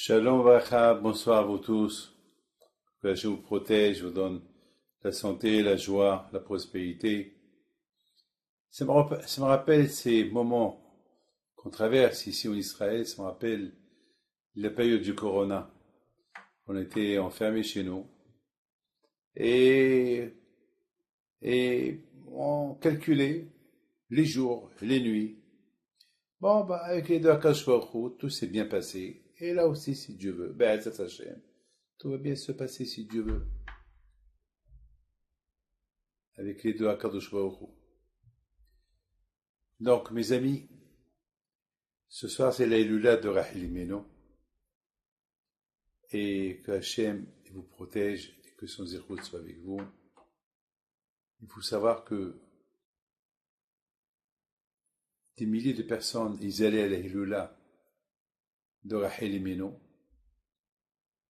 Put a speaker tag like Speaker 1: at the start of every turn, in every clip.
Speaker 1: Shalom Vacha, bonsoir à vous tous. Que je vous protège, vous donne la santé, la joie, la prospérité. Ça me rappelle ces moments qu'on traverse ici en Israël, ça me rappelle la période du Corona. On était enfermés chez nous et, et on calculait les jours, les nuits. Bon, bah, avec les deux Akash Baruch Hu, tout s'est bien passé. Et là aussi, si Dieu veut, Be'etzat Hashem, tout va bien se passer si Dieu veut. Avec les deux Akadosh Baruch Hu. Donc, mes amis, ce soir, c'est l'Aïloula de Rachel Imeno. Et que Hachem vous protège et que son zérout soit avec vous. Il faut savoir que des milliers de personnes, ils allaient à l'Aïloula de Rachel Imeno.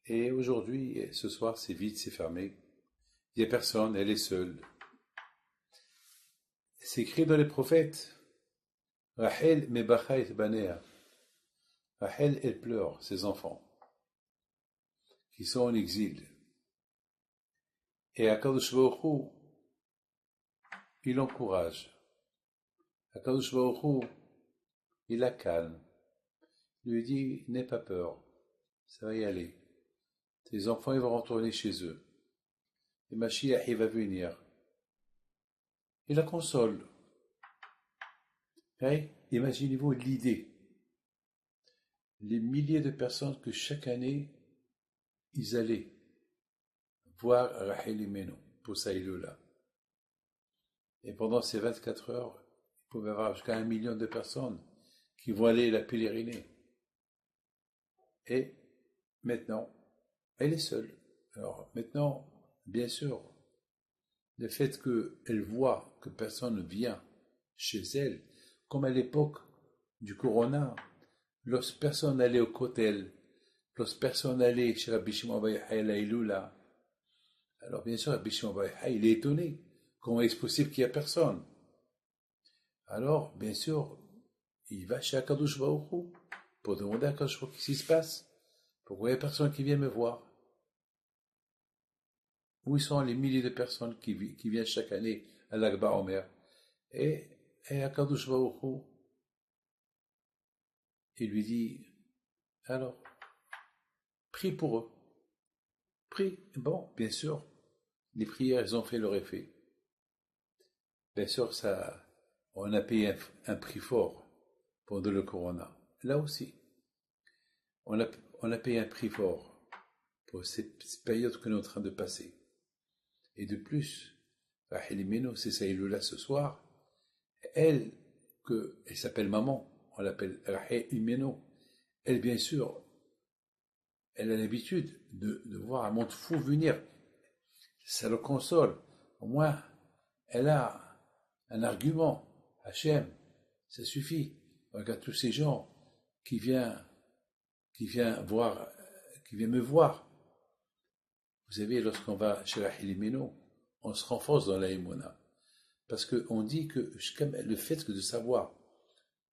Speaker 1: Et aujourd'hui, ce soir, c'est vide, c'est fermé. Il n'y a personne, elle est seule. C'est écrit dans les prophètes. Rachel mebacha et banea. Rachel, elle pleure, ses enfants, qui sont en exil. Et Akadosh Baruch Hu, il l'encourage. Akadosh Baruch Hu, il la calme. Il lui dit, n'aie pas peur, ça va y aller. Tes enfants, ils vont retourner chez eux. Et Mashiach, il va venir. Il la console. Hey, imaginez-vous l'idée. Les milliers de personnes que chaque année, ils allaient voir Rachel Imeno pour sa Iloula. Et pendant ces 24 heures, il pouvait y avoir jusqu'à 1 million de personnes qui vont aller la pèleriner. Et maintenant, elle est seule. Alors maintenant, bien sûr, le fait qu'elle voit que personne ne vient chez elle, comme à l'époque du Corona, lorsque personne n'allait au Kotel, lorsque personne n'allait chez Rabbi Shimon Bar Yochai à la Iloula, alors bien sûr, Rabbi Shimon Bar Yochai, il est étonné. Comment est-ce possible qu'il n'y a personne? Alors, bien sûr, il va chez Akadosh Baruch Hu pour demander à Akadosh Baruch Hu qu'est-ce qui se passe. Pourquoi il n'y a personne qui vient me voir? Où sont les milliers de personnes qui viennent chaque année à l'Akba Omer? Et Akadosh Baruch Hu, il lui dit, alors, prie pour eux. Prie. Bon, bien sûr, les prières, elles ont fait leur effet. Bien sûr, ça, on a payé un prix fort pendant le Corona. Là aussi, on a payé un prix fort pour cette période que nous sommes en train de passer. Et de plus, Rachel Imeno, c'est sa Iloula ce soir. Elle s'appelle maman, on l'appelle Rachel Imeno. Elle, bien sûr, elle a l'habitude de voir un monde fou venir. Ça le console. Au moins, elle a un argument. Hachem, ça suffit. Regarde tous ces gens qui viennent me voir. Vous savez, lorsqu'on va chez Rachel Imeno, on se renforce dans la Emouna. Parce qu'on dit que le fait de savoir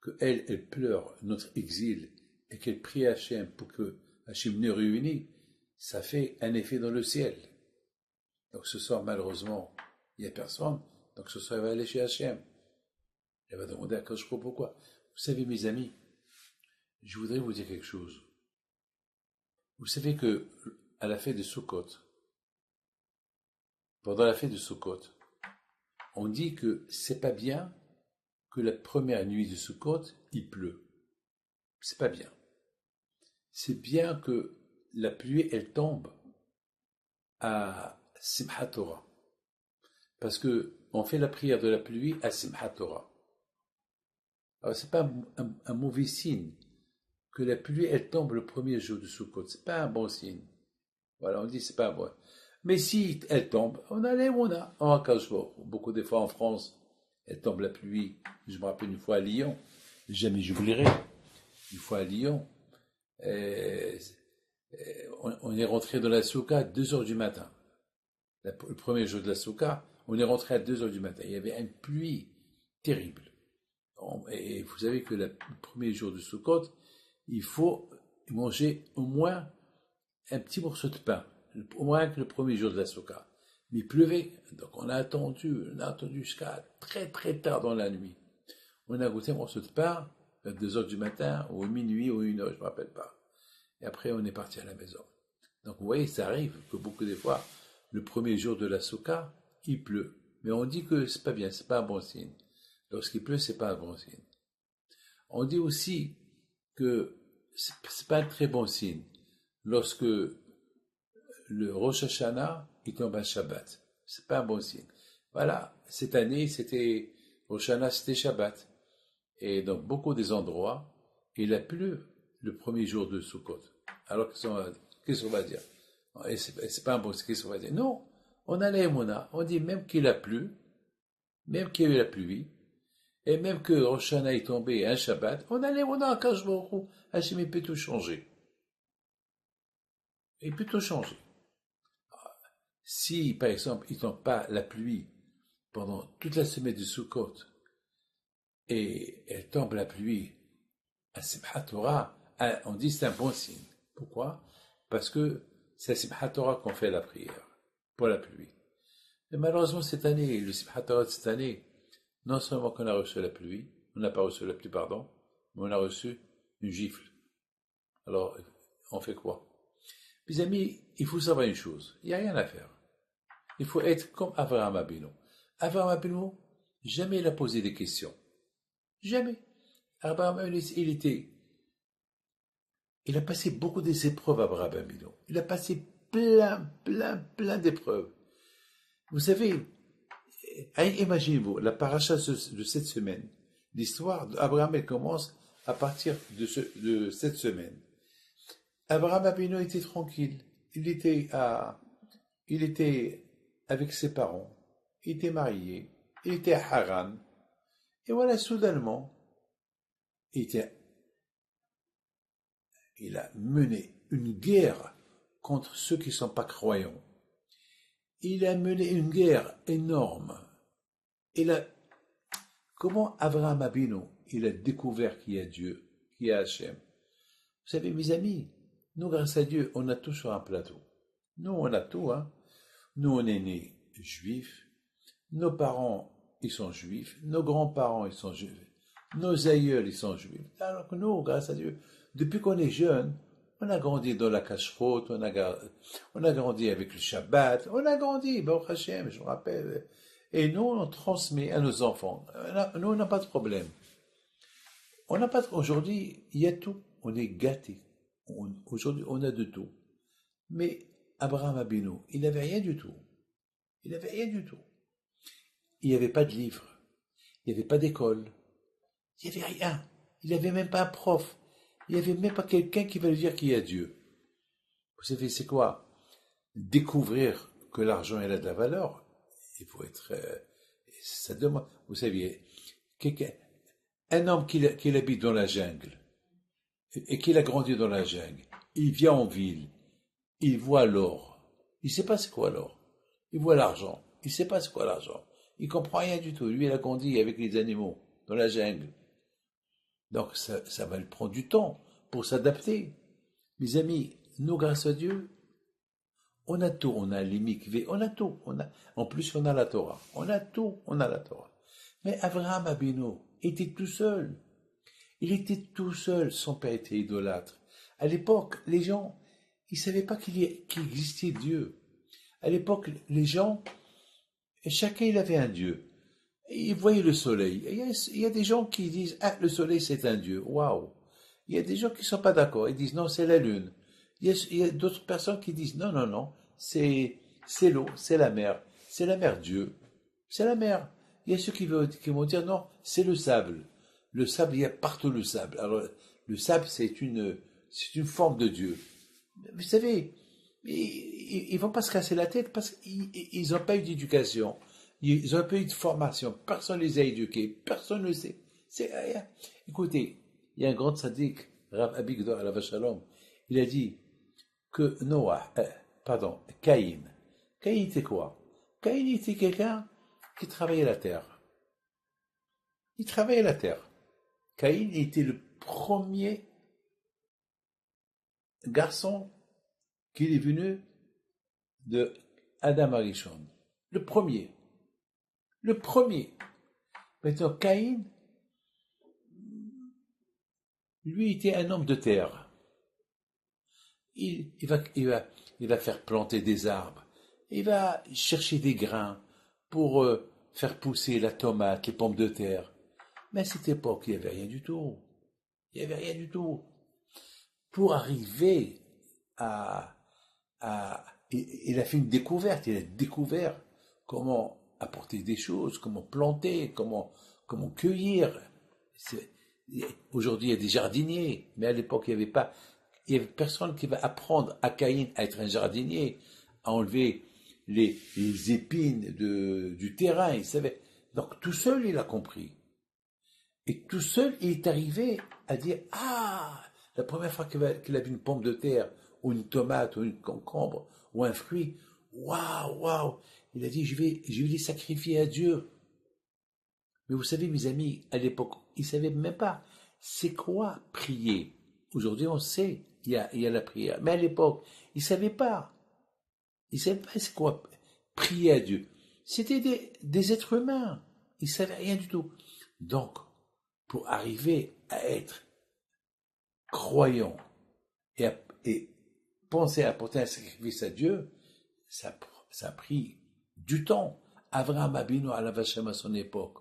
Speaker 1: qu'elle pleure notre exil et qu'elle prie Hachem pour que Hachem nous réunisse, ça fait un effet dans le ciel. Donc ce soir, malheureusement, il n'y a personne. Donc ce soir, elle va aller chez Hachem. Elle va demander à Akadosh Baruch Hu pourquoi. Vous savez, mes amis, je voudrais vous dire quelque chose. Vous savez que à la fête de Sukkot, pendant la fête de Sukkot, on dit que c'est pas bien que la première nuit de Sukkot, il pleut. C'est pas bien. C'est bien que la pluie, elle tombe à Simchat Torah. Parce que on fait la prière de la pluie à Simchat Torah. Alors c'est pas un mauvais signe que la pluie, elle tombe le premier jour de Sukkot. C'est pas un bon signe. Voilà, on dit c'est pas bon. Mais si elle tombe, on a les mona. Beaucoup de fois en France, elle tombe la pluie. Je me rappelle une fois à Lyon, jamais j'oublierai. Une fois à Lyon, on est rentré dans la souka à 2 heures du matin. Le premier jour de la souka, on est rentré à 2 heures du matin. Il y avait une pluie terrible. Et vous savez que le premier jour de Sukkot, il faut ils mangeaient au moins un petit morceau de pain, au moins que le premier jour de la Souka. Mais il pleuvait, donc on a attendu jusqu'à très très tard dans la nuit. On a goûté un morceau de pain à 2 heures du matin, ou minuit, ou 1 heure, je ne me rappelle pas. Et après, on est parti à la maison. Donc, vous voyez, ça arrive que beaucoup de fois, le premier jour de la Souka, il pleut. Mais on dit que c'est pas bien, c'est pas un bon signe. Lorsqu'il pleut, c'est pas un bon signe. On dit aussi que c'est pas un très bon signe lorsque le Rosh Hashanah, il tombe un Shabbat. C'est pas un bon signe. Voilà, cette année, c'était Rosh Hashanah, c'était Shabbat. Et dans beaucoup des endroits, il a plu le premier jour de Sukkot. Alors, qu'est-ce qu'on va dire? Et c'est pas un bon signe, qu'est-ce qu'on va dire? Non, on a l'aïmouna, on dit même qu'il a plu, même qu'il y a eu la pluie, et même que Rosh Hashanah est tombé un Shabbat, on a l'aïmouna à Kadosh Baruch Hu, Hachem peut tout changer. Il peut tout changer. Si, par exemple, il ne tombe pas la pluie pendant toute la semaine du Sukkot, et elle tombe la pluie à Simchat Torah, on dit c'est un bon signe. Pourquoi? Parce que c'est à Simchat Torah qu'on fait la prière, pour la pluie. Mais malheureusement, cette année, le Simchat Torah de cette année, non seulement qu'on a reçu la pluie, on n'a pas reçu la pluie, pardon, mais on a reçu une gifle. Alors, on fait quoi? Mes amis, il faut savoir une chose, il n'y a rien à faire. Il faut être comme Avraham Avinu. Avraham Avinu, jamais il a posé des questions. Jamais. Abraham Avinu, il a passé beaucoup d'épreuves, Abraham Avinu. Il a passé plein d'épreuves. Vous savez, imaginez-vous, la paracha de cette semaine, l'histoire d'Abraham, elle commence à partir de cette semaine. Abraham Avinu était tranquille. Il était avec ses parents. Il était marié. Il était à Haran. Et voilà, soudainement, il a mené une guerre contre ceux qui ne sont pas croyants. Il a mené une guerre énorme. Comment Abraham Avinu, il a découvert qu'il y a Dieu, qu'il y a Hachem? Vous savez, mes amis, nous, grâce à Dieu, on a tout sur un plateau. Nous, on a tout, hein. Nous, on est nés juifs. Nos parents, ils sont juifs. Nos grands-parents, ils sont juifs. Nos aïeuls, ils sont juifs. Alors que nous, grâce à Dieu, depuis qu'on est jeune, on a grandi dans la cacheroute, on a grandi avec le Shabbat, on a grandi, Baruch Hashem, je me rappelle. Et nous, on transmet à nos enfants. Nous, on n'a pas de problème. Aujourd'hui, il y a tout. On est gâtés. Aujourd'hui, on a de tout. Mais Abraham Avinu, il n'avait rien du tout. Il n'avait rien du tout. Il n'y avait pas de livre. Il n'y avait pas d'école. Il n'y avait rien. Il n'avait même pas un prof. Il n'y avait même pas quelqu'un qui va lui dire qu'il y a Dieu. Vous savez, c'est quoi? Découvrir que l'argent a de la valeur. Il faut être... ça demande... Vous savez, un homme qui habite dans la jungle et qui a grandi dans la jungle, il vient en ville, il voit l'or. Il ne sait pas c'est quoi l'or. Il voit l'argent. Il ne sait pas c'est quoi l'argent. Il ne comprend rien du tout. Lui, il a grandi avec les animaux dans la jungle. Donc, ça va lui prendre du temps pour s'adapter. Mes amis, nous, grâce à Dieu, on a tout. On a les mikvés, on a tout. En plus, on a la Torah. On a tout, on a la Torah. Mais Avraham Avinu était tout seul. Il était tout seul. Son père était idolâtre. À l'époque, les gens, ils ne savaient pas qu'il existait Dieu. À l'époque, les gens, chacun il avait un Dieu. Ils voyaient le soleil. Il y a des gens qui disent, ah, le soleil c'est un Dieu. Waouh. Il y a des gens qui ne sont pas d'accord. Ils disent, non, c'est la lune. Il y a d'autres personnes qui disent, non, c'est l'eau, c'est la mer. C'est la mer Dieu. C'est la mer. Il y a ceux qui vont dire, non, c'est le sable. Le sable, il y a partout le sable. Alors, le sable, c'est une forme de Dieu. Vous savez, ils ne vont pas se casser la tête parce qu'ils n'ont pas eu d'éducation. Ils n'ont pas eu de formation. Personne ne les a éduqués. Personne ne le sait. Écoutez, il y a un grand tzaddik, Rav Abigdor alav shalom, il a dit que Caïn. Caïn était quoi? Caïn était quelqu'un qui travaillait la terre. Il travaillait la terre. Caïn était le premier garçon qui est venu de Adam Arishon. Le premier. Le premier. Maintenant, Caïn, lui, était un homme de terre. Il va faire planter des arbres. Il va chercher des grains pour faire pousser la tomate, les pommes de terre. Mais à cette époque, il n'y avait rien du tout. Il n'y avait rien du tout. Pour arriver il a fait une découverte. Il a découvert comment apporter des choses, comment planter, comment cueillir. Aujourd'hui, il y a des jardiniers, mais à l'époque, il y avait personne qui va apprendre à Caïn à être un jardinier, à enlever les épines du terrain. Il savait. Donc, tout seul, il a compris. Et tout seul, il est arrivé à dire, ah, la première fois qu'il a vu une pomme de terre, ou une tomate, ou une concombre, ou un fruit, waouh, waouh, il a dit, je vais les sacrifier à Dieu. Mais vous savez, mes amis, à l'époque, ils ne savaient même pas c'est quoi prier. Aujourd'hui, on sait, il y a la prière. Mais à l'époque, ils ne savaient pas. Ils ne savaient pas c'est quoi prier à Dieu. C'était des êtres humains. Ils ne savaient rien du tout. Donc, pour arriver à être croyant et penser à apporter un sacrifice à Dieu, ça a pris du temps. Avraham Abinu à la Vachem à son époque,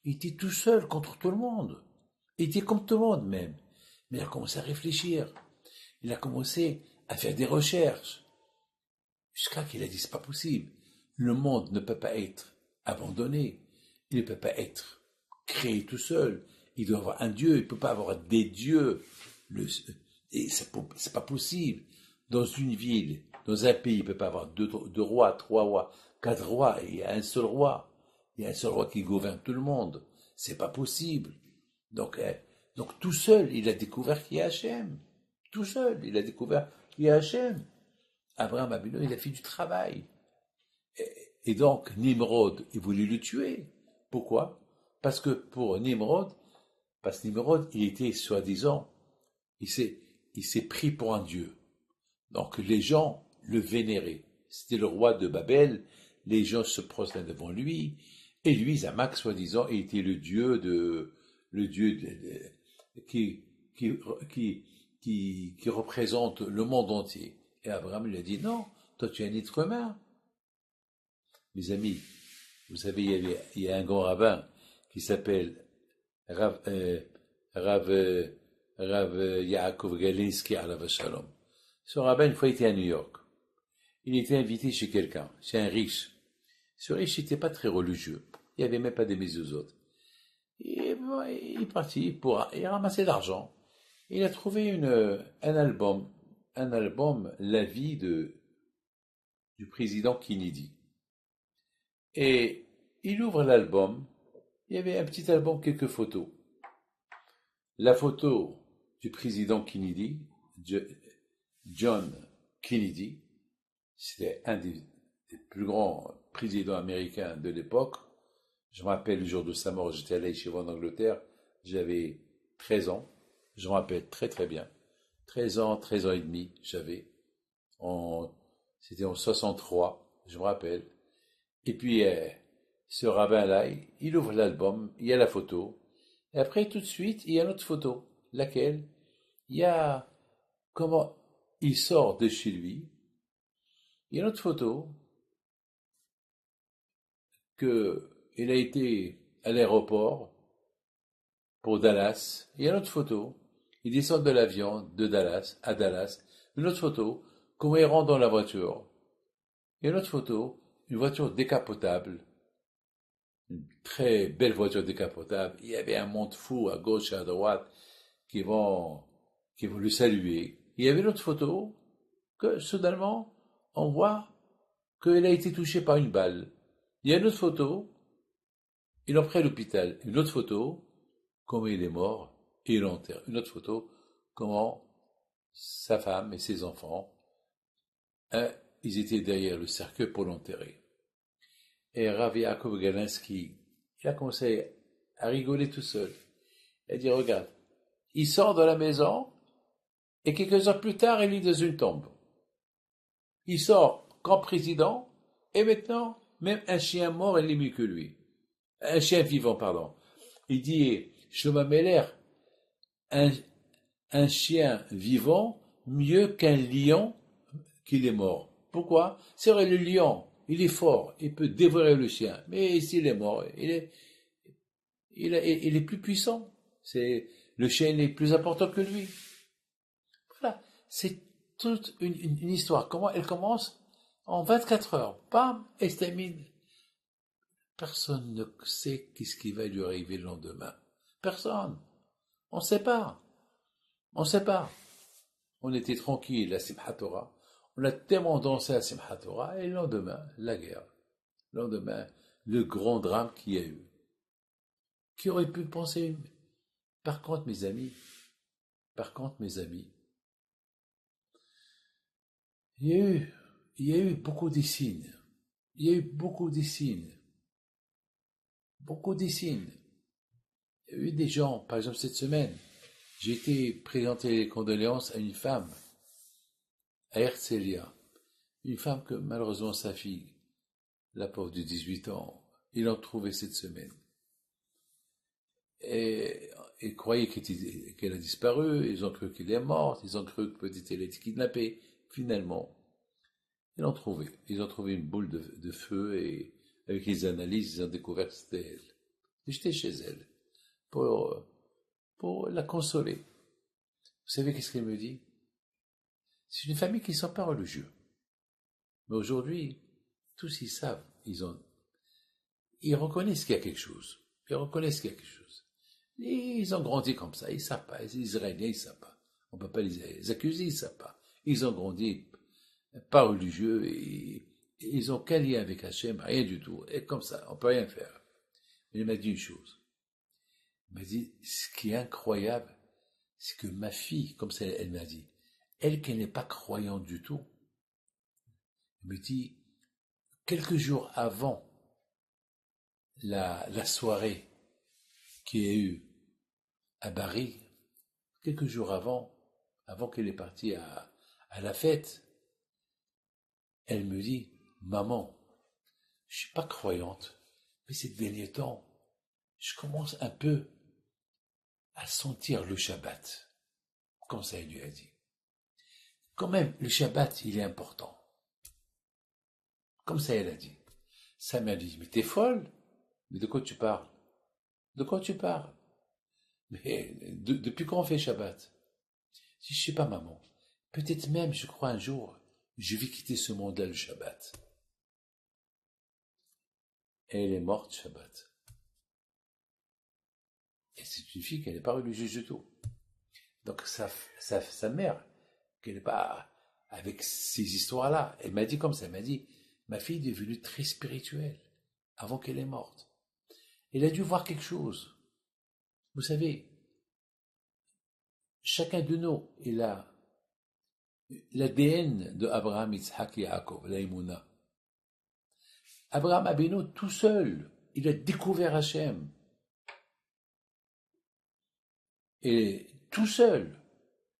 Speaker 1: il était tout seul contre tout le monde. Il était comme tout le monde même. Mais il a commencé à réfléchir. Il a commencé à faire des recherches. Jusqu'à qu'il a dit, c'est pas possible. Le monde ne peut pas être abandonné. Il ne peut pas être créé tout seul. Il doit avoir un Dieu. Il ne peut pas avoir des dieux. Et c'est pas possible. Dans une ville, dans un pays, il ne peut pas avoir deux rois, trois rois, quatre rois. Il y a un seul roi. Il y a un seul roi qui gouverne tout le monde. C'est pas possible. Donc tout seul, il a découvert qui est Hachem. Tout seul, il a découvert qui est Hachem. Abraham Abino, il a fait du travail. Et donc, Nimrod, il voulait le tuer. Pourquoi? Parce que Nimrod, il était soi-disant, il s'est pris pour un dieu. Donc, les gens le vénéraient. C'était le roi de Babel. Les gens se prosternaient devant lui. Et lui, Zamak, soi-disant, il était le dieu qui représente le monde entier. Et Abraham lui a dit, non, toi tu es un être humain. Mes amis, vous savez, il y a un grand rabbin qui s'appelle Rav Yaakov Galinsky alav shalom. Ce rabbin, une fois, était à New York. Il était invité chez quelqu'un, chez un riche. Ce riche n'était pas très religieux. Il n'y avait même pas des mezuzot. Et bon, il est parti il a ramassé l'argent. Il a trouvé un album, La vie du président Kennedy. Et il ouvre l'album. Il y avait un petit album, quelques photos. La photo du président Kennedy, John Kennedy, c'était un des plus grands présidents américains de l'époque. Je me rappelle le jour de sa mort, j'étais allé chez moi en Angleterre, j'avais 13 ans, je me rappelle très très bien. 13 ans et demi, j'avais. C'était en 63, je me rappelle. Et puis, ce rabbin-là, il ouvre l'album, il y a la photo. Et après, tout de suite, il y a une autre photo. Laquelle? Il y a comment il sort de chez lui. Il y a une autre photo qu'il a été à l'aéroport pour Dallas. Il y a une autre photo. Il descend de l'avion de Dallas à Dallas. Une autre photo, comment il rentre dans la voiture. Il y a une autre photo, une voiture décapotable. Une très belle voiture décapotable. Il y avait un monde fou à gauche et à droite qui vont le saluer. Il y avait une autre photo que, soudainement, on voit qu'il a été touché par une balle. Il y a une autre photo, il est pris à l'hôpital. Une autre photo, comment il est mort et il l'enterre. Une autre photo, comment sa femme et ses enfants, ils étaient derrière le cercueil pour l'enterrer. Et Rav Yaakov Galinsky, il a commencé à rigoler tout seul. Il a dit, regarde, il sort de la maison, Et quelques heures plus tard, il est dans une tombe. Il sort comme président, et maintenant, même un chien mort, il est mieux que lui. Un chien vivant, pardon. Il dit, Shlomo Meler, un, un chien vivant mieux qu'un lion qu'il est mort. Pourquoi? C'est vrai, le lion, il est fort, il peut dévorer le chien, mais s'il est mort, il est plus puissant. Le chien est plus important que lui. Voilà, c'est toute une histoire. Comment elle commence? En 24 heures, bam, elle se termine. Personne ne sait qu'est-ce qui va lui arriver le lendemain. Personne. On ne sait pas. On ne sait pas. On était tranquille à Simchat Torah. On a tellement dansé à Simchat Torah, et le lendemain, la guerre. Le lendemain, le grand drame qu'il y a eu. Qui aurait pu penser? Par contre, mes amis, il y a eu beaucoup de signes. Il y a eu beaucoup de signes. Beaucoup de signes. Il y a eu des gens, par exemple cette semaine, j'ai été présenter les condoléances à une femme, à Herzliya. Une femme que malheureusement sa fille, la pauvre de 18 ans, ils l'ont trouvée cette semaine. Et ils croyaient qu'elle a disparu, ils ont cru qu'elle est morte, ils ont cru que peut-être elle était kidnappée. Finalement, ils l'ont trouvée. Ils ont trouvé une boule de feu et avec les analyses, ils ont découvert que c'était elle. J'étais chez elle pour la consoler. Vous savez qu'est-ce qu'elle me dit? C'est une famille qui ne sont pas religieux. Mais aujourd'hui, tous ils savent, ils reconnaissent qu'il y a quelque chose. Ils reconnaissent qu'il y a quelque chose. Et ils ont grandi comme ça, ils ne savent pas. Les Israéliens, ils ne savent pas. On ne peut pas les accuser, ils ne savent pas. Ils ont grandi pas religieux et ils n'ont qu'un lien avec Hachem, rien du tout. Et comme ça, on ne peut rien faire. Mais il m'a dit une chose. Il m'a dit, ce qui est incroyable, c'est que ma fille, comme ça elle m'a dit, elle qui n'est pas croyante du tout, elle me dit, quelques jours avant la soirée qu'il y a eu à Paris, quelques jours avant qu'elle est partie à la fête, elle me dit, maman, je suis pas croyante, mais ces derniers temps, je commence un peu à sentir le Shabbat. Comme ça, elle lui a dit. Quand même, le Shabbat, il est important. Comme ça, elle a dit. Ça m'a dit, mais t'es folle? Mais de quoi tu parles? De quoi tu parles? Mais depuis quand on fait Shabbat? Si je sais pas, maman. Peut-être même, je crois un jour, je vais quitter ce monde-là, le Shabbat. Et elle est morte, Shabbat. Et c'est une fille qui n'est pas religieuse du tout. Donc sa mère, qui n'est pas avec ces histoires-là, elle m'a dit comme ça, elle m'a dit, ma fille est devenue très spirituelle avant qu'elle est morte. Elle a dû voir quelque chose. Vous savez, chacun de nous, il a l'ADN de Abraham, Yitzhak et Yaakov, l'Aïmouna. Abraham Abeno, tout seul, il a découvert Hachem. Et tout seul,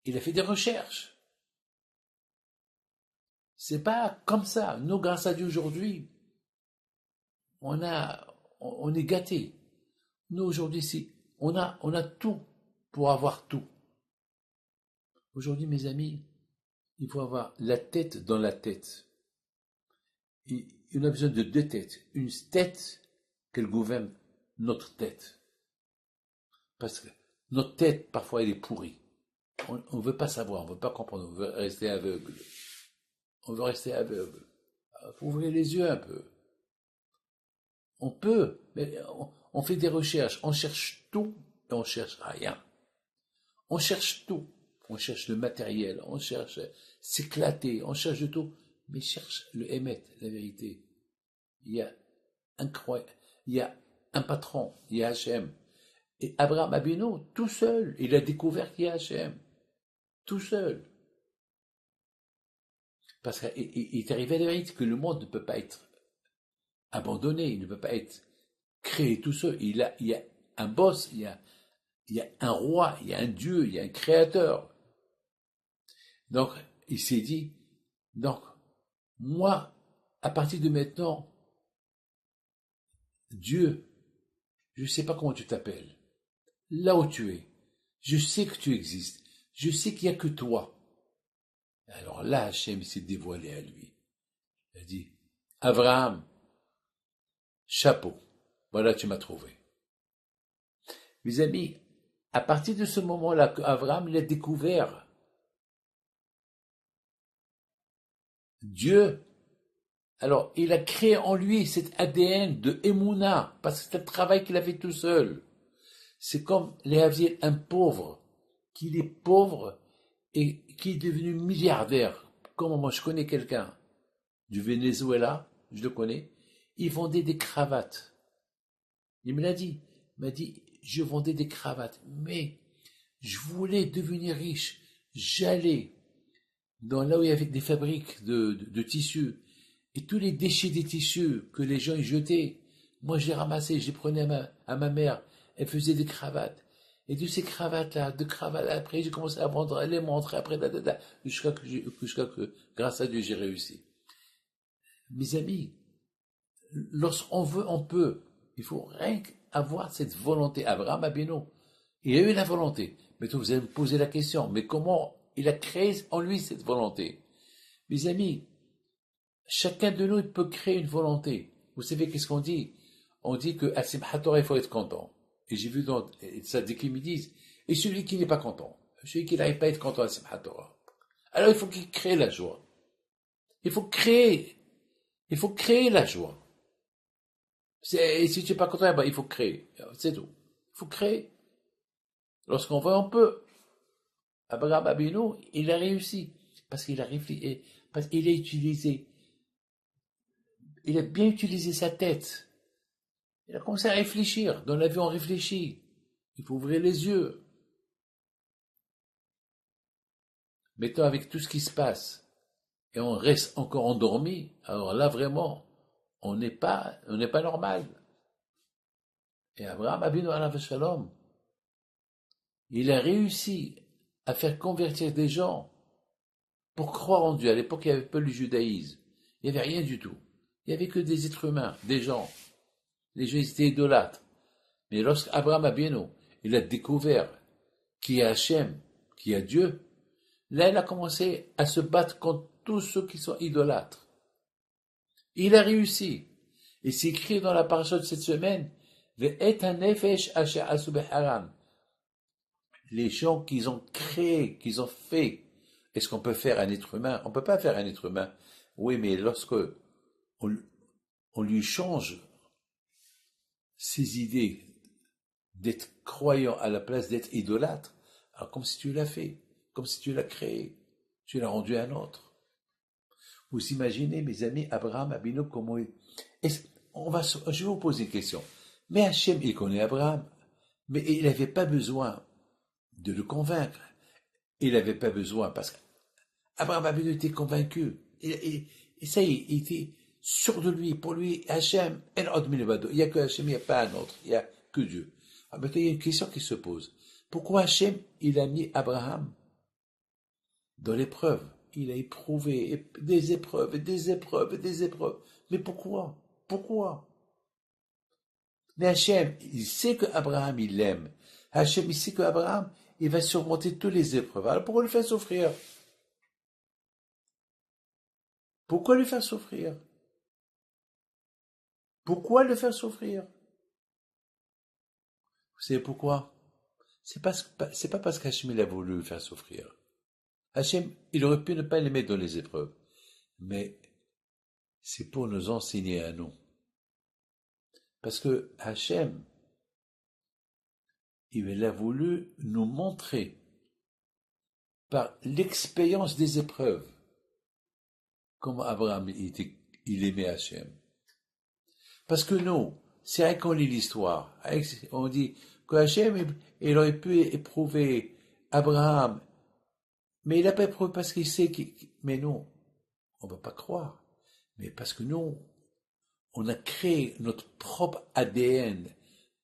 Speaker 1: il a fait des recherches. C'est pas comme ça. Nous, grâce à Dieu aujourd'hui, on est gâtés. Nous, aujourd'hui, on a tout pour avoir tout. Aujourd'hui, mes amis, il faut avoir la tête dans la tête. On a besoin de deux têtes. Une tête qu'elle gouverne notre tête. Parce que notre tête, parfois, elle est pourrie. On ne veut pas savoir, on ne veut pas comprendre, on veut rester aveugle. On veut rester aveugle. Il faut ouvrir les yeux un peu. On peut, mais on fait des recherches. On cherche tout et on cherche rien. On cherche tout. On cherche le matériel, on cherche s'éclater, on cherche de tout, mais cherche le émet, la vérité. Il y a il y a un patron, il y a Hachem. Et Abraham Abino, tout seul, il a découvert qu'il y a Hachem. Tout seul. Parce qu'il est arrivé à la vérité que le monde ne peut pas être abandonné, il ne peut pas être créé tout seul. Il y a un boss, il y a un roi, il y a un Dieu, il y a un créateur. Donc, il s'est dit, donc, moi, à partir de maintenant, Dieu, je ne sais pas comment tu t'appelles, là où tu es, je sais que tu existes, je sais qu'il n'y a que toi. Alors là, Hachem s'est dévoilé à lui. Il a dit, Abraham, chapeau, voilà, tu m'as trouvé. Mes amis, à partir de ce moment-là, Abraham, il a découvert Dieu. Alors, il a créé en lui cet ADN de Emouna, parce que c'est un travail qu'il a fait tout seul. C'est comme Léaviel, un pauvre, qu'il est pauvre et qui est devenu milliardaire. Comme moi, je connais quelqu'un du Venezuela, je le connais, il vendait des cravates. Il me l'a dit. Il m'a dit, je vendais des cravates, mais je voulais devenir riche. J'allais dans là où il y avait des fabriques de tissus, et tous les déchets des tissus que les gens y jetaient, moi je les ramassais, je les prenais à ma mère, elle faisait des cravates. Et de ces cravates-là, après j'ai commencé à vendre les montres, après, jusqu'à que, grâce à Dieu, j'ai réussi. Mes amis, lorsqu'on veut, on peut. Il faut rien qu'avoir cette volonté. Abraham Abino, il a eu la volonté. Mais vous allez me poser la question, mais comment il a créé en lui cette volonté? Mes amis, chacun de nous il peut créer une volonté. Vous savez qu'est-ce qu'on dit? On dit que à Simchat Torah, il faut être content. Et j'ai vu dans ça qui me disent, et celui qui n'est pas content, celui qui n'arrive pas à être content à Simchat Torah. Alors il faut qu'il crée la joie. Il faut créer la joie. Et si tu n'es pas content, ben, il faut créer. C'est tout. Il faut créer. Lorsqu'on veut, on peut. Abraham Abino, il a réussi. Parce qu'il a réfléchi, parce qu'il a utilisé, il a bien utilisé sa tête. Il a commencé à réfléchir. Dans la vie, on réfléchit. Il faut ouvrir les yeux. Mettons avec tout ce qui se passe, et on reste encore endormi, alors là, vraiment, on n'est pas normal. Et Abraham Abino alav shalom, il a réussi à faire convertir des gens pour croire en Dieu. À l'époque, il n'y avait pas le judaïsme. Il n'y avait rien du tout. Il n'y avait que des êtres humains, des gens. Les gens étaient idolâtres. Mais lorsqu'Abraham Abino, il a découvert qui est Hachem, qui est Dieu, là, il a commencé à se battre contre tous ceux qui sont idolâtres. Il a réussi. Et c'est écrit dans la paracha de cette semaine, les gens qu'ils ont créés, qu'ils ont fait. Est-ce qu'on peut faire un être humain? On ne peut pas faire un être humain. Oui, mais lorsque on lui change ses idées d'être croyant à la place d'être idolâtre, alors comme si tu l'as fait, comme si tu l'as créé, tu l'as rendu un autre. Vous imaginez, mes amis, Abraham Abino, comment il... Je vais vous poser une question. Mais Hachem, il connaît Abraham, mais il n'avait pas besoin de le convaincre. Il n'avait pas besoin, parce qu'Abraham Abino était convaincu. Et ça y est, il était sûr de lui. Pour lui, Hachem, il n'y a que Hachem, il n'y a pas un autre, il n'y a que Dieu. Alors maintenant, il y a une question qui se pose. Pourquoi Hachem, il a mis Abraham dans l'épreuve? Il a éprouvé des épreuves, des épreuves, des épreuves. Mais pourquoi? Pourquoi? Mais Hachem, il sait que Abraham, il l'aime. Hachem, il sait que Abraham, il va surmonter toutes les épreuves. Alors pourquoi le faire souffrir? Pourquoi le faire souffrir? Pourquoi le faire souffrir? Vous savez pourquoi? C'est pas parce qu'Hachem, il a voulu le faire souffrir. Hachem, il aurait pu ne pas les mettre dans les épreuves. Mais c'est pour nous enseigner à nous. Parce que Hachem, il a voulu nous montrer par l'expérience des épreuves comment Abraham il aimait Hachem. Parce que nous, c'est vrai qu'on lit l'histoire, on dit que Hachem, il aurait pu éprouver Abraham, mais il n'a pas éprouvé parce qu'il sait mais non, on ne va pas croire. Mais parce que nous, on a créé notre propre ADN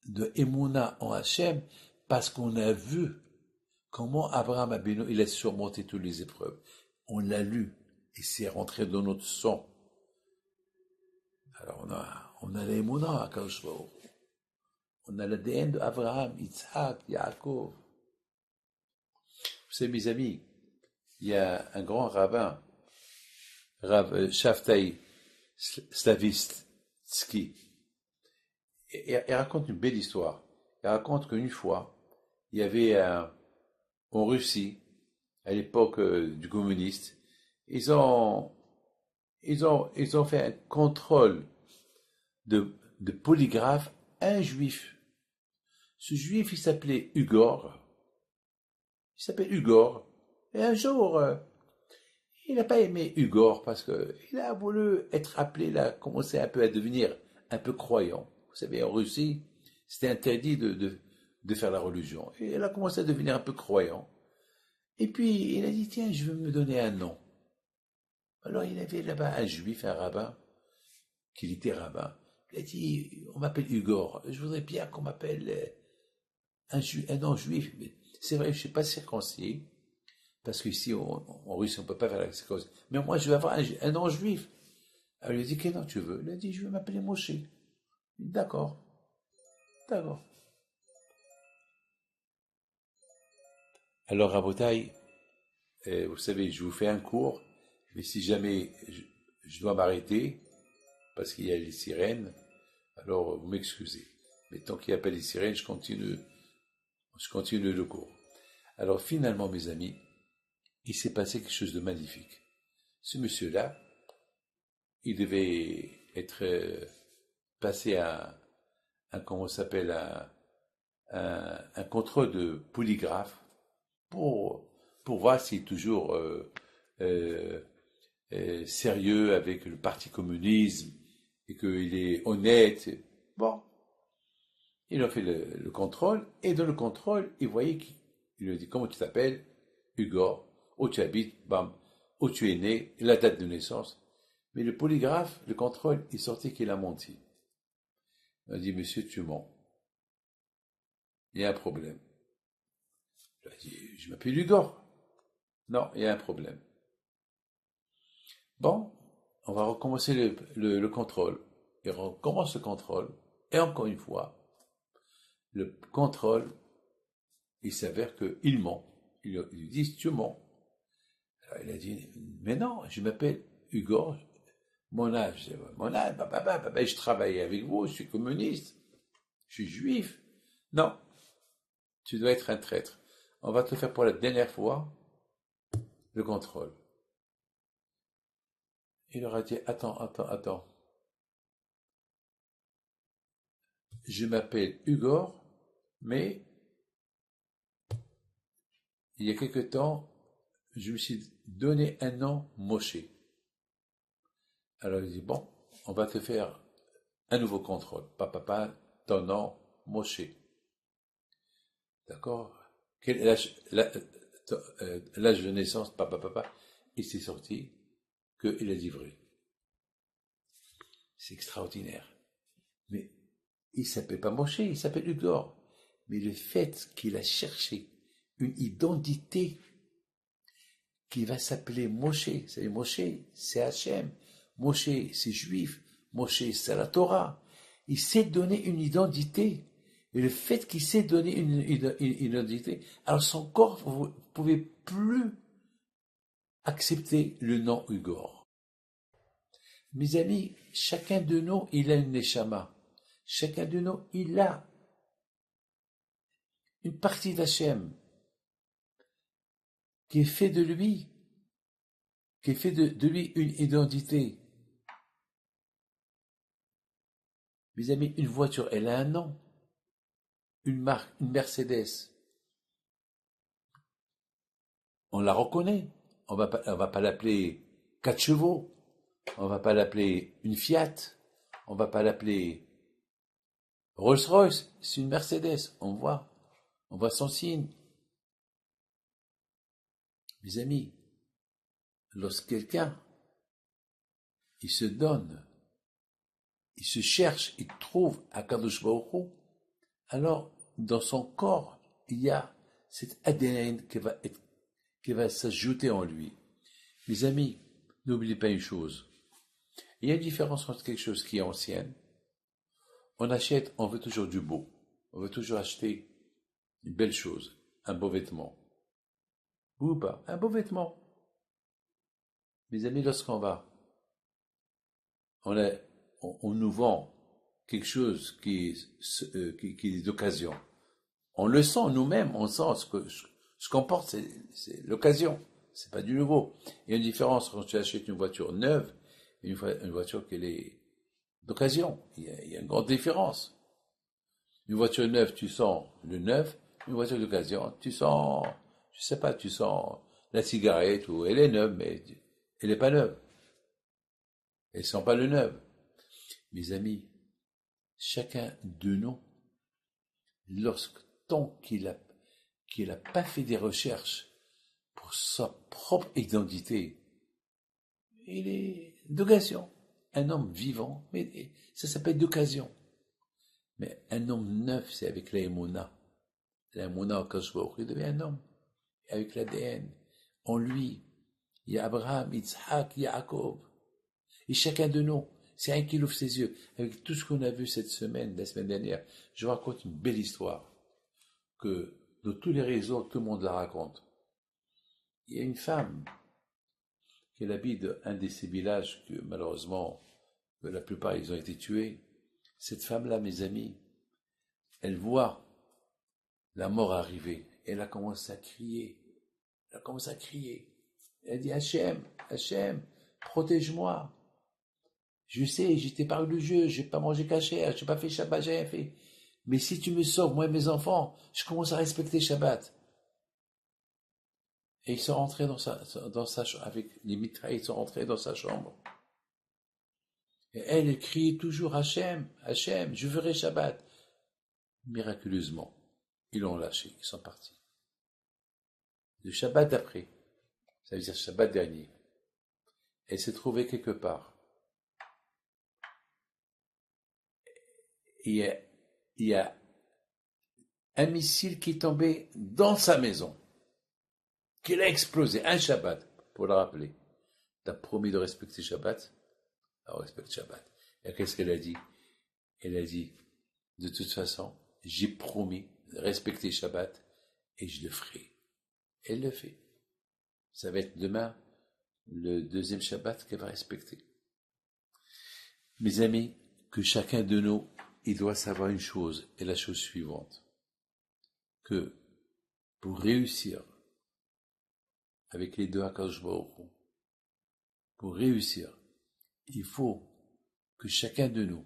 Speaker 1: de Emouna en Hachem parce qu'on a vu Comment Abraham Abino, il a surmonté toutes les épreuves. On l'a lu et c'est rentré dans notre sang. Alors on a l'émouna à Kadosh Baruch Hu. On a l'ADN d'Abraham, Yitzhak, Yaakov. Vous savez, mes amis, il y a un grand rabbin, Rav Shavtai Slavitsky, et il raconte une belle histoire. Il raconte qu'une fois, il y avait en Russie, à l'époque du communiste, ils ont fait un contrôle de polygraphe à un juif. Ce juif, il s'appelait Ugor. Il s'appelle Ugor. Et un jour, il n'a pas aimé Ugor parce qu'il a voulu être appelé, il a commencé un peu à devenir un peu croyant. Vous savez, en Russie, c'était interdit de faire la religion. Et il a commencé à devenir un peu croyant. Et puis, il a dit, tiens, je veux me donner un nom. Alors, il avait là-bas un juif, un rabbin, qui était rabbin. Il a dit, on m'appelle Ugor. Je voudrais bien qu'on m'appelle un nom juif. Mais c'est vrai, je ne suis pas circoncis. Parce qu'ici, en Russie, on ne peut pas faire la circoncision. Mais moi, je veux avoir un nom juif. Alors, il a dit, quel nom tu veux? Il a dit, je veux m'appeler Moshe. D'accord. D'accord. Alors, Rabotai, vous savez, je vous fais un cours, mais si jamais je dois m'arrêter, parce qu'il y a les sirènes, alors vous m'excusez. Mais tant qu'il n'y a pas les sirènes, je continue le cours. Alors, finalement, mes amis, il s'est passé quelque chose de magnifique. Ce monsieur-là, il devait être passé à comment ça s'appelle, un contrôle de polygraphe pour voir s'il est toujours euh, sérieux avec le parti communisme et qu'il est honnête. Bon, ils ont fait le contrôle et dans le contrôle, il voyait qu'il lui a dit comment tu t'appelles, Hugo, où tu habites, bam, où tu es né, la date de naissance. Mais le polygraphe, le contrôle, il sortait qu'il a menti. Il a dit, monsieur, tu mens. Il y a un problème. Il a dit, je m'appelle Hugo. Non, il y a un problème. Bon, on va recommencer le contrôle. Et on recommence le contrôle. Et encore une fois, le contrôle, il s'avère qu'il ment. Ils lui disent, tu mens. Alors il a dit, mais non, je m'appelle Hugo. Mon âge, je travaille avec vous, je suis communiste, je suis juif. Non, tu dois être un traître. On va te faire pour la dernière fois le contrôle. Il leur a dit, attends. Je m'appelle Hugo, mais il y a quelque temps, je me suis donné un nom Moshe. Alors il dit, bon, on va te faire un nouveau contrôle. Papa, ton nom Moshe. D'accord? Quel âge, l'âge de naissance, papa, il s'est sorti qu'il a dit vrai. C'est extraordinaire. Mais il s'appelle pas Moshe, il s'appelle Hugor. Mais le fait qu'il a cherché une identité qui va s'appeler Moshe, c'est Moshe, c'est Hachem, Moshe, c'est juif, Moshe, c'est la Torah. Il s'est donné une identité. Et le fait qu'il s'est donné une identité, alors son corps ne pouvait plus accepter le nom Hugor. Mes amis, chacun de nous, il a une neshama. Chacun de nous, il a une partie d'Hachem qui est fait de lui, qui est fait de lui une identité. Mes amis, une voiture, elle a un nom. Une marque, une Mercedes. On la reconnaît. On va pas l'appeler 4 chevaux. On va pas l'appeler une Fiat. On va pas l'appeler Rolls-Royce. C'est une Mercedes. On voit son signe. Mes amis, lorsque quelqu'un, il se donne, il se cherche, il trouve Akadosh Baruch Hu, alors dans son corps, il y a cet ADN qui va s'ajouter en lui. Mes amis, n'oubliez pas une chose. Il y a une différence entre quelque chose qui est ancien. On achète, on veut toujours du beau. On veut toujours acheter une belle chose, un beau vêtement. Ou pas, un beau vêtement. Mes amis, lorsqu'on va, on nous vend quelque chose qui est d'occasion. On le sent nous-mêmes, on sent ce qu'on porte, c'est l'occasion. C'est pas du nouveau. Il y a une différence quand tu achètes une voiture neuve et une voiture qui est d'occasion. Il y a une grande différence. Une voiture neuve, tu sens le neuf. Une voiture d'occasion, tu sens, je sais pas, tu sens la cigarette ou elle est neuve, mais elle n'est pas neuve. Elle sent pas le neuf. Mes amis, chacun de nous, tant qu'il a pas fait des recherches pour sa propre identité, il est d'occasion. Un homme vivant, mais ça s'appelle d'occasion. Mais un homme neuf, c'est avec la émouna. La émouna, quand je vois, il devient un homme. Avec l'ADN. En lui, il y a Abraham, Yitzhak, Yaakov. Et chacun de nous, c'est un qui ouvre ses yeux. Avec tout ce qu'on a vu cette semaine, la semaine dernière, je vous raconte une belle histoire. Que dans tous les réseaux, tout le monde la raconte. Il y a une femme qui habite un de ces villages que malheureusement, la plupart ils ont été tués. Cette femme-là, mes amis, elle voit la mort arriver. Elle a commencé à crier. Elle a commencé à crier. Elle a dit, Hachem, Hachem, protège-moi. Je sais, j'étais par le jeu, j'ai pas mangé caché, j'ai pas fait Shabbat, j'ai rien fait. Mais si tu me sauves, moi et mes enfants, je commence à respecter Shabbat. Et ils sont rentrés dans sa avec les mitrailles, ils sont rentrés dans sa chambre. Et elle criait toujours Hachem, Hachem, je ferai Shabbat. Miraculeusement, ils l'ont lâché, ils sont partis. Le Shabbat d'après, ça veut dire Shabbat dernier, elle s'est trouvée quelque part. Et il y a un missile qui est tombé dans sa maison, qui a explosé, un Shabbat, pour le rappeler. Tu as promis de respecter Shabbat, alors respecte Shabbat. Et qu'est-ce qu'elle a dit? Elle a dit, de toute façon, j'ai promis de respecter Shabbat et je le ferai. Elle le fait. Ça va être demain le deuxième Shabbat qu'elle va respecter. Mes amis, que chacun de nous, il doit savoir une chose, et la chose suivante, que pour réussir avec les deux Akadosh Baruch Hu, pour réussir, il faut que chacun de nous,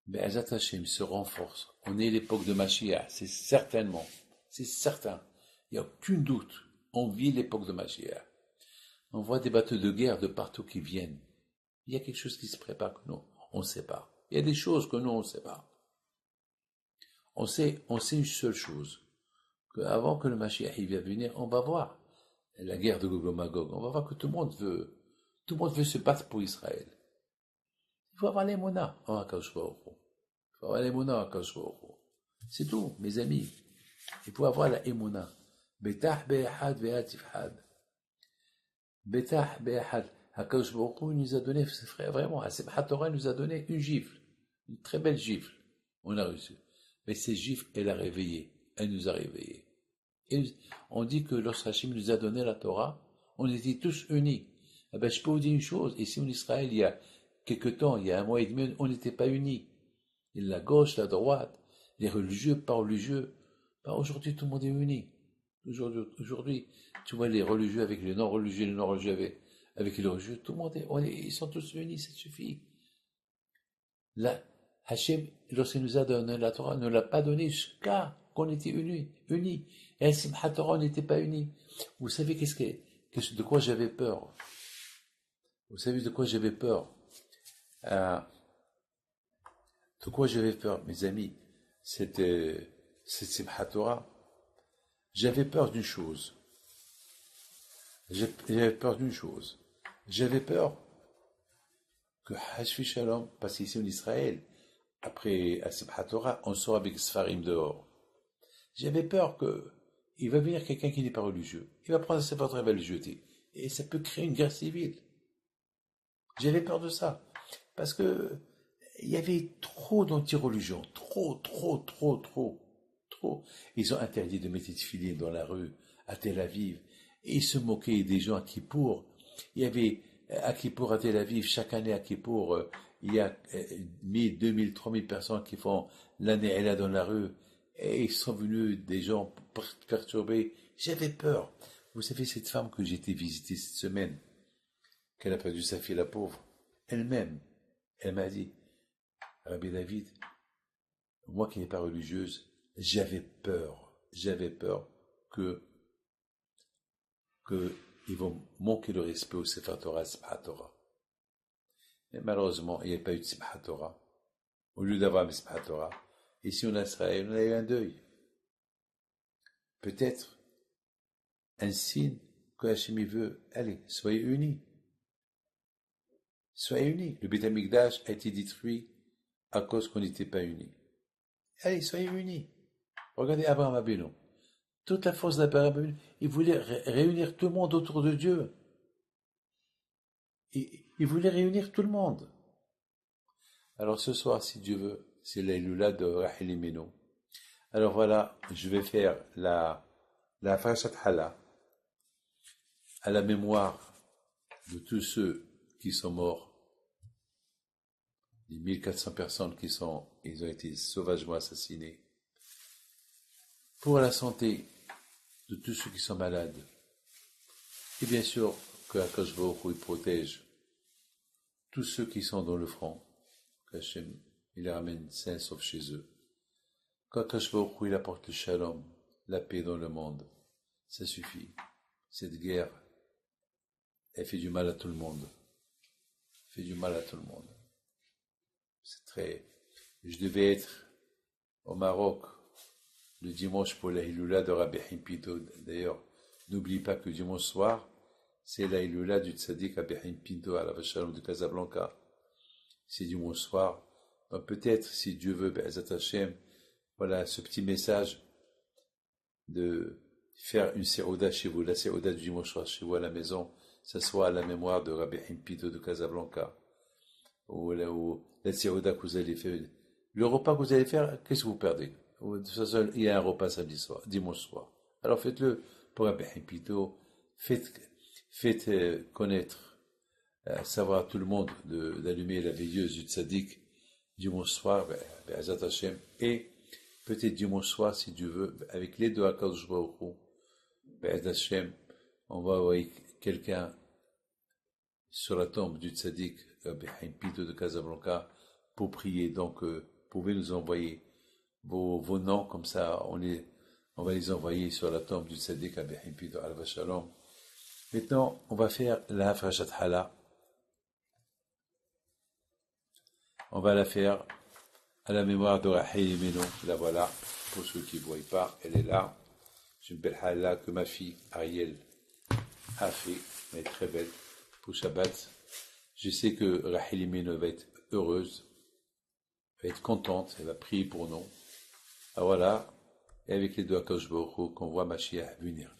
Speaker 1: Be'ezat Hashem, se renforce. On est l'époque de Mashiach, c'est certain. Il n'y a aucun doute. On vit l'époque de Mashiach. On voit des bateaux de guerre de partout qui viennent. Il y a quelque chose qui se prépare que nous, on ne sait pas. Il y a des choses que nous, on ne sait pas. On sait une seule chose, qu'avant que le Mashiach vienne venir, on va voir la guerre de Gog et Magog. On va voir que tout le monde veut se battre pour Israël. Il faut avoir l'émouna en Akadosh Baruch Hu. Il faut avoir l'émouna en Akadosh Baruch Hu. C'est tout, mes amis. Il faut avoir la émouna. Betah be'ahad ve'atif had. Betah be'ahad. Akadosh Baruch Hu nous a donné, ses frères, vraiment, à Simchat Torah nous a donné une gifle. Une très belle gifle. On a reçu. Mais ces gifles, elle a réveillé. Elle nous a réveillés. Et on dit que lorsque Hachem nous a donné la Torah, on était tous unis. Eh ben, je peux vous dire une chose, ici en Israël, il y a quelque temps, il y a un mois et demi, on n'était pas unis. La gauche, la droite, les religieux, pas religieux. Ben, aujourd'hui, tout le monde est uni. Aujourd'hui, tu vois les religieux avec les non-religieux avec les religieux, tout le monde ils sont tous unis, ça suffit. Là, Hachem, lorsqu'il nous a donné la Torah, ne l'a pas donné jusqu'à qu'on était unis. Et à Simchat Torah, on n'était pas unis. Vous savez de quoi j'avais peur? Vous savez de quoi j'avais peur? De quoi j'avais peur, mes amis? Cette Simchat Torah. J'avais peur d'une chose. J'avais peur que Hashvi Shalom, parce qu'ici en Israël, après à Simchat Torah, on sort avec Sfarim dehors. J'avais peur que il va venir quelqu'un qui n'est pas religieux. Il va prendre ses portraits et va le jeter. Et ça peut créer une guerre civile. J'avais peur de ça. Parce que il y avait trop d'anti-religion. Trop. Ils ont interdit de mettre des filets dans la rue à Tel Aviv. Et ils se moquaient des gens à Kippour. Il y avait à Kippour, à Tel Aviv, chaque année à Kippour, il y a 1000, 2000, 3000 personnes qui font l'année et là dans la rue. Et ils sont venus des gens perturbés. J'avais peur. Vous savez, cette femme que j'ai été visiter cette semaine, qu'elle a perdu sa fille, la pauvre, elle-même, elle m'a dit, Rabbi David, moi qui n'ai pas religieuse, j'avais peur que ils vont manquer le respect au Sefer Torah, Simchat Torah. Mais malheureusement, il n'y a pas eu de Simchat Torah. Au lieu d'avoir un Simchat Torah, ici en Israël, on a eu un deuil. Peut-être un signe que Hachem veut. Allez, soyez unis. Soyez unis. Le Beth Amikdash a été détruit à cause qu'on n'était pas unis. Allez, soyez unis. Regardez Abraham Avinu. Toute la force d'Abraham Avinu, il voulait réunir tout le monde autour de Dieu. Il voulait réunir tout le monde. Alors ce soir, si Dieu veut, c'est l'Aïloula de Rachel Imenu. Alors voilà, je vais faire la Parashat Hala à la mémoire de tous ceux qui sont morts, les 1400 personnes ils ont été sauvagement assassinés, pour la santé de tous ceux qui sont malades, et bien sûr que Akash Baruch Hu protège tous ceux qui sont dans le front, qu'Hachem il les ramène sains sauf chez eux, qu'Akash Baruch Hu il apporte le shalom, la paix dans le monde, ça suffit. Cette guerre, elle fait du mal à tout le monde. C'est très... Je devais être au Maroc le dimanche pour la Hiloula de Rabbi Pinto. D'ailleurs, n'oublie pas que dimanche soir, c'est la Hiloula du Tzaddik Rabbi Pinto à la Vachalom de Casablanca. C'est dimanche soir. Donc peut-être, si Dieu veut, Be'ezat Hashem, voilà ce petit message de faire une séouda chez vous, la séouda du dimanche soir chez vous à la maison, ça soit à la mémoire de Rabbi Pinto de Casablanca, ou la séouda que vous allez faire. Le repas que vous allez faire, qu'est-ce que vous perdez? De toute façon, il y a un repas samedi soir, dimanche soir. Alors faites-le pour Rabbi Pinto, faites connaître, savoir à tout le monde d'allumer la veilleuse du tzaddik dimanche soir, Be'ezat Hashem, et peut-être dimanche soir, si Dieu veut, avec les deux Akadosh Baruch Hu, Be'ezat Hashem, on va envoyer quelqu'un sur la tombe du tzaddik Rabbi Pinto de Casablanca pour prier. Donc, vous pouvez nous envoyer vos noms, comme ça, on va les envoyer sur la tombe du tzaddik Rabbi Pinto al Shalom. Maintenant, on va faire la Parashat Hala. On va la faire à la mémoire de Rachel Imenu. La voilà, pour ceux qui ne voient pas, elle est là. C'est une belle Hala que ma fille Ariel a fait, elle est très belle, pour Shabbat. Je sais que Rachel Imenu va être heureuse, va être contente, elle va prier pour nous. Ah voilà, et avec les deux Akadosh Baruch Hu qu'on voit Mashiach venir.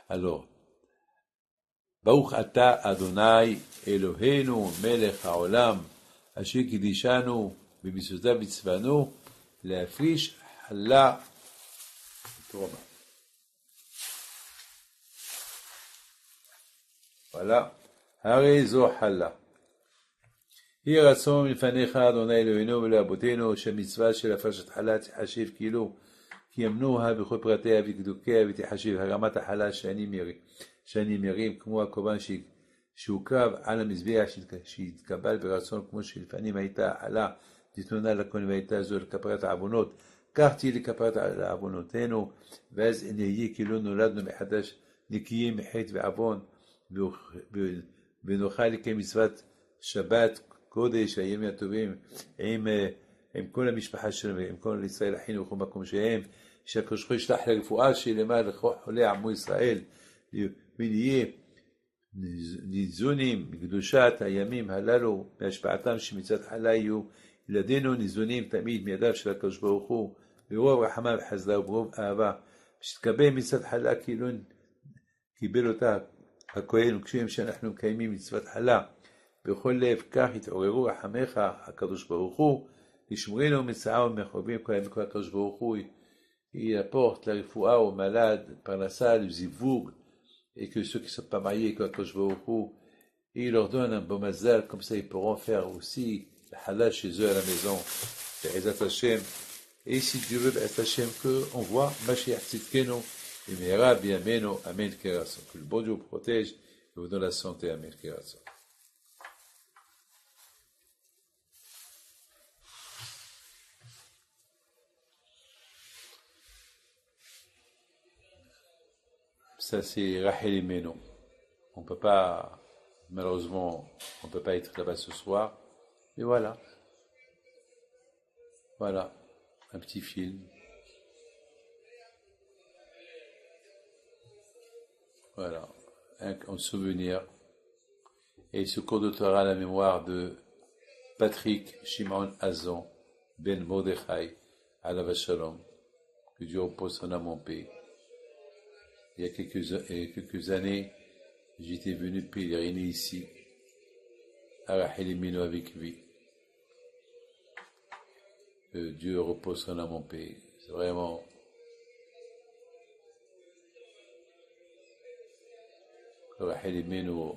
Speaker 1: Alors, Baruch Ata Adonai Eloheinu Melech HaOlam Asher Kidishanu B'mitzvotav V'tzivanu Le'afrish Hala. Voilà. Hare zo Hala. יהי רצון מלפניך, אדוני אלוהינו ולאבותינו, שהמצווה של הפרשת חלה תחשב כאילו, כי ימנוה בכל פרטיה וקדוקיה, ותחשב הרמת החלה שאני מרים, כמו הקורבן שהוקרב על המזבח, שהתקבל ברצון, כמו שלפנים הייתה החלה, תתנונה לכהן והייתה זו לכפרת העוונות, כך תהי לכפרת עוונותינו, ואז נהיה כאילו נולדנו מחדש, נקיים מחטא ועוון, ונוכל לקיים מצוות שבת, קודש, הימים הטובים, עם כל המשפחה שלנו, עם כל ישראל אחינו בכל מקום שהם, שהקדוש ברוך הוא ישלח לרפואה שלמה לכל חולי עמו ישראל, ונהיה ניזונים מקדושת הימים הללו, מהשפעתם שמצוות חלה יהיו ילדינו ניזונים תמיד מידיו של הקדוש ברוך הוא, ברוב רחמה וחסדה וברוב אהבה, כשתקבל מצוות חלה כאילו קיבל אותה הכהן, וכשם שאנחנו מקיימים מצוות חלה בכל לב, כך יתעוררו רחמך הקדוש ברוך הוא, לשמורנו מצאה ומחובים כל הקדוש ברוך הוא, il apporte la refoua aux malades, parnassa, le zivoug, et que ceux qui ne sont pas mariés avec Akadosh Baruch Hu, il leur donne un bon mazal, comme ça ils pourront faire aussi la halal chez eux à la maison, Be'ezat Hashem. Et si Dieu veut, Be'ezat Hashem, qu'on voit Mashiach Tzidkenu, et Meira B'Yamenu, Amen Kerason. Que le bon Dieu vous protège et vous donne la santé, Amen Kerason. Ça c'est Rachel Imenu. On peut pas, malheureusement, on peut pas être là-bas ce soir. Mais voilà. Voilà. Un petit film. Voilà. Un souvenir. Et ce cours de Torah à la mémoire de Patrick Shimon Hazon Ben Mordechai Alav Shalom. Que Dieu repose son âme en paix. Il y a quelques années, j'étais venu pèleriner ici, à Rachel Imenu avec lui. Que Dieu repose son âme en paix. C'est vraiment... que Rachel Imenu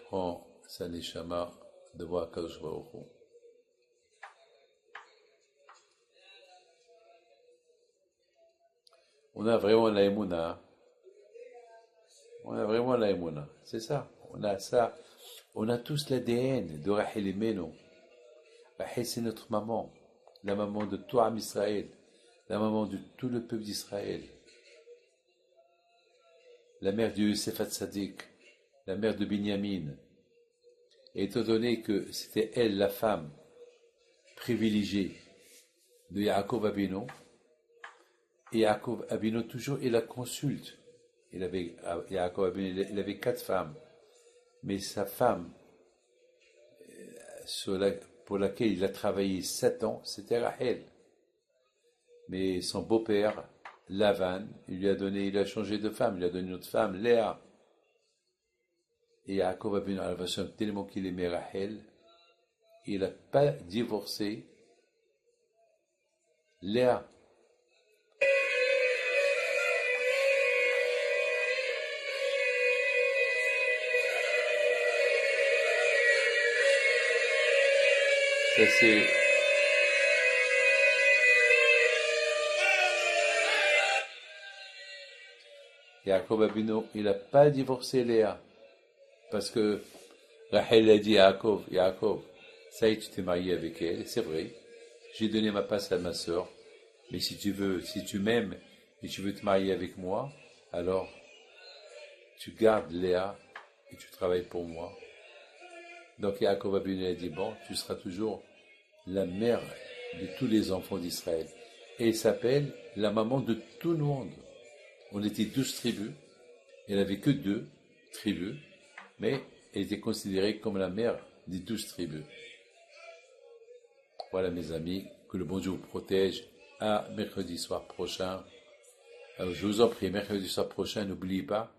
Speaker 1: prend sa neshama de voir Kadosh Baruch Hu. On a vraiment la émouna. On a vraiment la émouna. C'est ça. On a ça. On a tous l'ADN de Rachel Imenu. Rachel, c'est notre maman. La maman de tout Am Israël. La maman de tout le peuple d'Israël. La mère de Yosef Hatzadik. La mère de Binyamin. Et étant donné que c'était elle, la femme privilégiée de Yaakov Abinu, et Yaakov Abinu, toujours, il la consulte. Yaakov Abinu, il avait 4 femmes. Mais sa femme, pour laquelle il a travaillé 7 ans, c'était Rachel. Mais son beau-père, Lavan, il a changé de femme, il lui a donné une autre femme, Léa. Et Yaakov Abinu, tellement qu'il aimait Rachel, il n'a pas divorcé Léa. Ça c'est... Yaakov Abinu, il n'a pas divorcé Léa. Parce que Rachel a dit à Yaakov, ça y est, tu t'es marié avec elle, c'est vrai. J'ai donné ma place à ma sœur. Mais si tu m'aimes et tu veux te marier avec moi, alors tu gardes Léa et tu travailles pour moi. Donc Yaakov Abinu a dit, bon, tu seras toujours la mère de tous les enfants d'Israël. Et elle s'appelle la maman de tout le monde. On était 12 tribus. Elle n'avait que 2 tribus. Mais elle était considérée comme la mère des 12 tribus. Voilà mes amis, que le bon Dieu vous protège. À mercredi soir prochain. Alors je vous en prie, mercredi soir prochain, n'oubliez pas,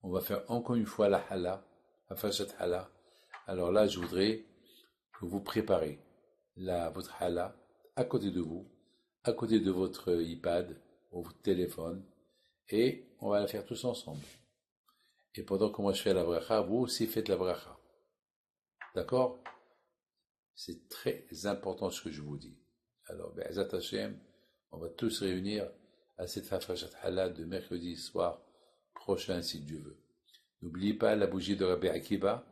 Speaker 1: on va faire encore une fois la hala, la fashat hala. Alors là, je voudrais que vous préparez votre hala à côté de vous, à côté de votre iPad ou votre téléphone, et on va la faire tous ensemble. Et pendant que moi je fais la bracha, vous aussi faites la bracha. D'accord? C'est très important ce que je vous dis. Alors, Be'ezat Hashem, on va tous se réunir à cette Fashat Hala de mercredi soir prochain, si Dieu veut. N'oubliez pas la bougie de Rabbi Akiba,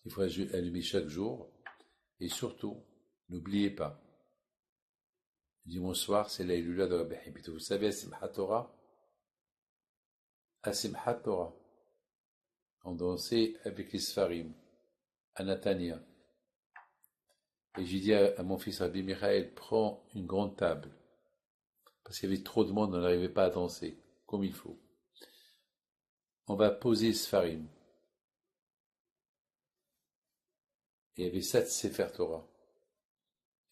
Speaker 1: qu'il faut allumer chaque jour. Et surtout, n'oubliez pas, dimanche soir, c'est la Ilula de Rabbi Akiba. Vous savez, à Simchat Torah, on dansait avec les Sfarim, à Natania. Et j'ai dit à mon fils Rabbi Michael, prends une grande table. Parce qu'il y avait trop de monde, on n'arrivait pas à danser, comme il faut. On va poser Sfarim. Et il y avait 7 Sefer Torah.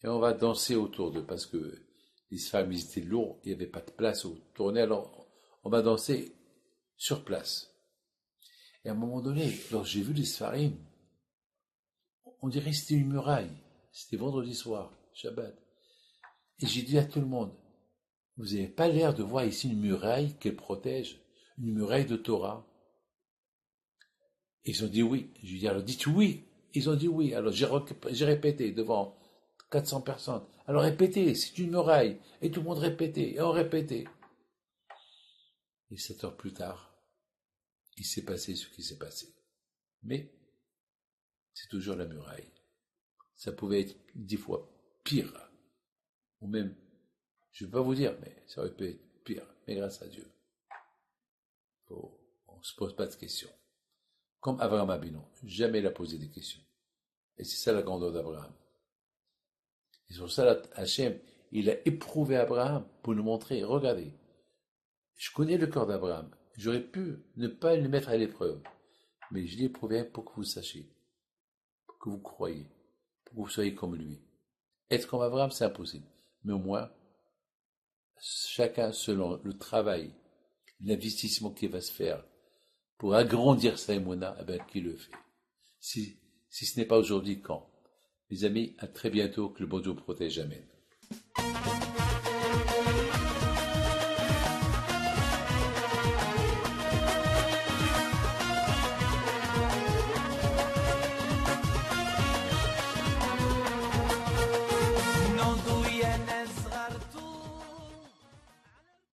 Speaker 1: Et on va danser autour d'eux, parce que Les Sfarim, ils étaient lourds, il n'y avait pas de place où tourner, alors on va danser sur place. Et à un moment donné, lorsque j'ai vu les Sfarim, on dirait que c'était une muraille. C'était vendredi soir, Shabbat. Et j'ai dit à tout le monde, vous n'avez pas l'air de voir ici une muraille qu'elle protège, une muraille de Torah. Et ils ont dit oui. Je lui ai dit, alors dites oui. Ils ont dit oui. Alors j'ai répété devant 400 personnes. Alors répétez, c'est une muraille. Et tout le monde répétait, et on répétait. Et 7 heures plus tard, il s'est passé ce qui s'est passé. Mais c'est toujours la muraille. Ça pouvait être 10 fois pire. Ou même, je ne vais pas vous dire, mais ça aurait pu être pire. Mais grâce à Dieu, on ne se pose pas de questions. Comme Abraham Abinu, jamais il a posé des questions. Et c'est ça la grandeur d'Abraham. Et sur ça, Hachem, il a éprouvé Abraham pour nous montrer, regardez, je connais le cœur d'Abraham, j'aurais pu ne pas le mettre à l'épreuve, mais je l'ai éprouvé pour que vous sachiez, pour que vous croyiez, pour que vous soyez comme lui. Être comme Abraham, c'est impossible, mais au moins, chacun selon le travail, l'investissement qui va se faire pour agrandir sa émouna, eh bien, qui le fait. Si ce n'est pas aujourd'hui, quand? Mes amis, à très bientôt, que le bon Dieu protège. Amen.